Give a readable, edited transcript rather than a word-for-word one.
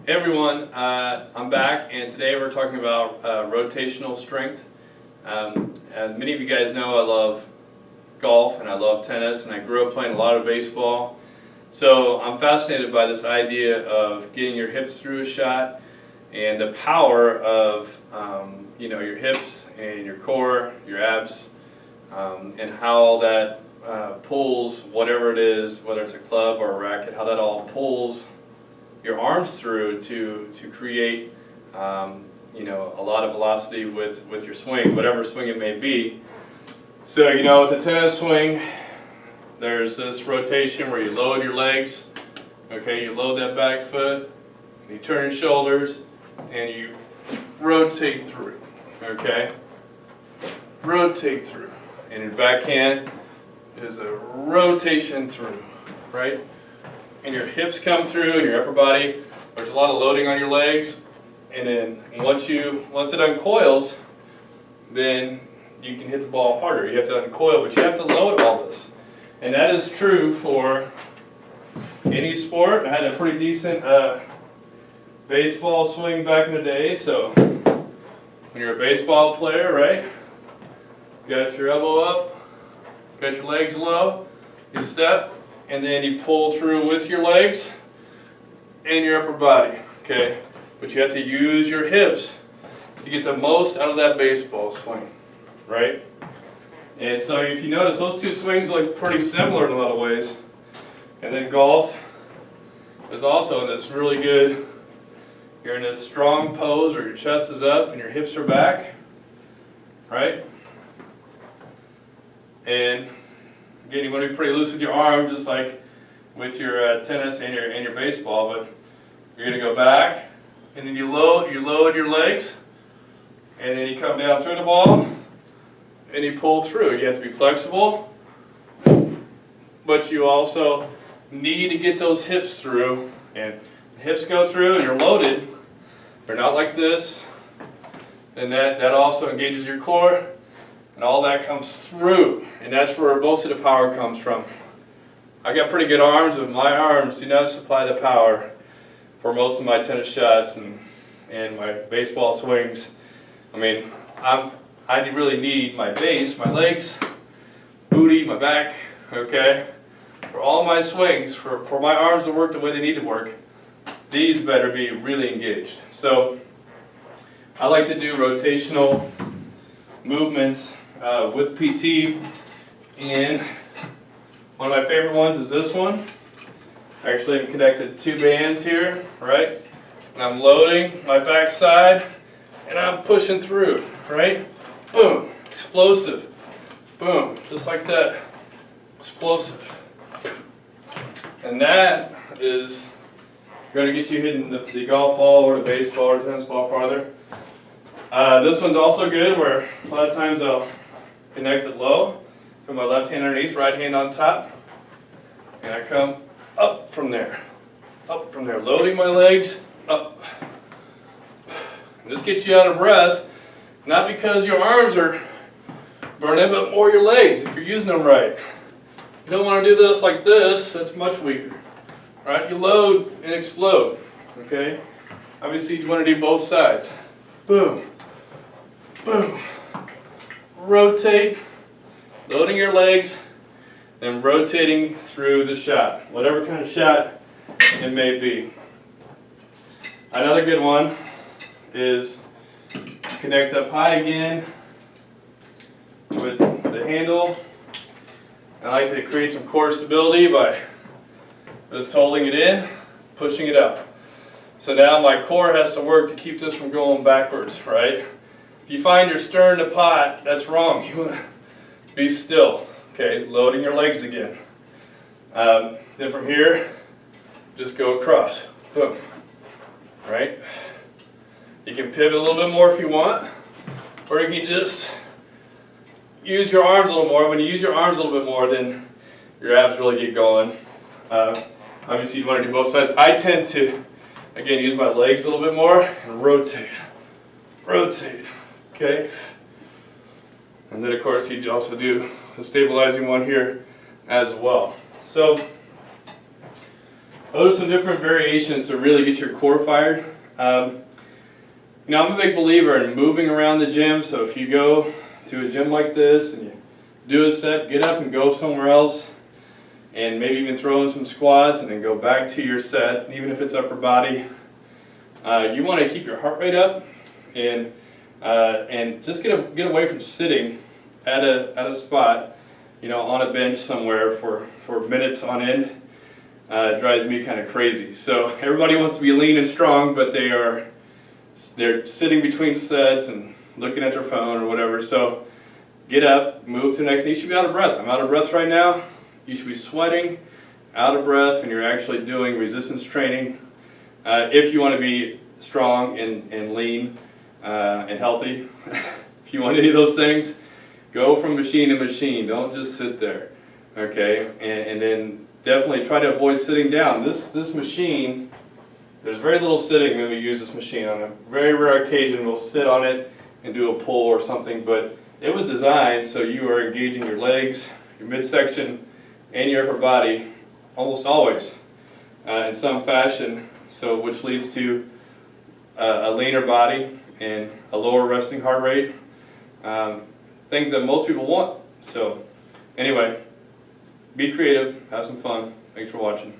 Hey everyone, I'm back, and today we're talking about rotational strength. As many of you guys know, I love golf and I love tennis, and I grew up playing a lot of baseball. So I'm fascinated by this idea of getting your hips through a shot and the power of your hips and your core, your abs, and how all that pulls whatever it is, whether it's a club or a racket, how that all pulls your arms through to create a lot of velocity with your swing, whatever swing it may be. So with a tennis swing, there's this rotation where you load your legs. Okay, you load that back foot, you turn your shoulders, and you rotate through. Okay, rotate through, and your backhand is a rotation through, right? And your hips come through, and your upper body, there's a lot of loading on your legs, and then once it uncoils, then you can hit the ball harder. You have to uncoil, but you have to load all this. And that is true for any sport. I had a pretty decent baseball swing back in the day, so when you're a baseball player, right, you got your elbow up, got your legs low, you step, and then you pull through with your legs and your upper body, okay? But you have to use your hips to get the most out of that baseball swing, right? And so if you notice, those two swings look pretty similar in a lot of ways. And then golf is also in this really good, you're in this strong pose where your chest is up and your hips are back, right? And again, you want to be pretty loose with your arms, just like with your tennis and your baseball. But you're going to go back, and then you load your legs, and then you come down through the ball, and you pull through. You have to be flexible, but you also need to get those hips through. And the hips go through, and you're loaded. They're not like this, and that also engages your core. And all that comes through, and that's where most of the power comes from. I got pretty good arms, but my arms do not supply the power for most of my tennis shots and my baseball swings. I mean, I really need my base, my legs, booty, my back, okay? For all my swings, for my arms to work the way they need to work, these better be really engaged. So I like to do rotational movements with PT, and one of my favorite ones is this one. Actually, I'm connected two bands here, right? And I'm loading my back side, and I'm pushing through, right? Boom, explosive. Boom, just like that, explosive. And that is going to get you hitting the golf ball or the baseball or the tennis ball farther. This one's also good where a lot of times I'll connect it low, put my left hand underneath, right hand on top, and I come up from there, loading my legs, up. And this gets you out of breath, not because your arms are burning, but more your legs if you're using them right. You don't want to do this like this, that's much weaker. Right? You load and explode, okay? Obviously you want to do both sides. Boom. Boom. Rotate, loading your legs, then rotating through the shot, whatever kind of shot it may be. Another good one is connect up high again with the handle. I like to create some core stability by just holding it in, pushing it up. So now my core has to work to keep this from going backwards, right? If you find your stern to pot, that's wrong. You want to be still, okay? Loading your legs again. Then from here, just go across, boom, right? You can pivot a little bit more if you want, or you can just use your arms a little more. When you use your arms a little bit more, then your abs really get going. Obviously you want to do both sides. I tend to, again, use my legs a little bit more and rotate, okay? And then of course you also do a stabilizing one here as well. So Those are some different variations to really get your core fired. You know, I'm a big believer in moving around the gym, so if you go to a gym like this and you do a set, get up and go somewhere else, and maybe even throw in some squats and then go back to your set, even if it's upper body. You want to keep your heart rate up and just get away from sitting at a spot, you know, on a bench somewhere for minutes on end. It drives me kind of crazy. So everybody wants to be lean and strong, but they're sitting between sets and looking at their phone or whatever. So get up, move to the next. You should be out of breath. I'm out of breath right now. You should be sweating, out of breath when you're actually doing resistance training. If you want to be strong and lean and healthy, if you want any of those things, go from machine to machine. Don't just sit there, okay? And then definitely try to avoid sitting down. This machine, there's very little sitting when we use this machine. On a very rare occasion, we'll sit on it and do a pull or something, but it was designed so you are engaging your legs, your midsection, and your upper body almost always in some fashion, so which leads to a leaner body and a lower resting heart rate, things that most people want. So anyway, be creative, have some fun. Thanks for watching.